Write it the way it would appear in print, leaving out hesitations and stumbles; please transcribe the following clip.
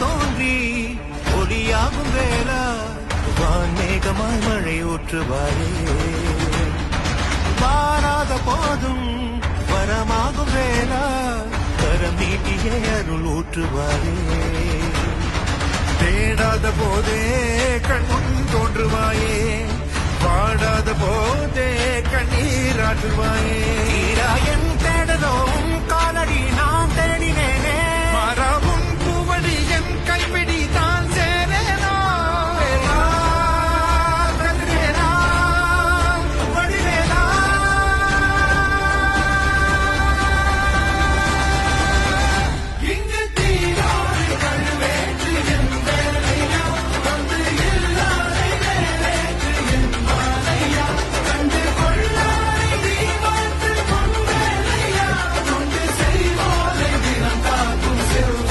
தோன்றி ஒளியாகும் வேளா வான்மேகமாய் மழை ஊற்றுவாரே வாராத போதும் வரமாகும் வேளா கரம் நீட்டியே அருள் ஊற்றுவாரே தேடாத போதே கண்முன் தோன்றுவாயே பாடாத போதே கண்ணீராற்றுவாயே என் தேடலும் காலடி நான் தேடினேனே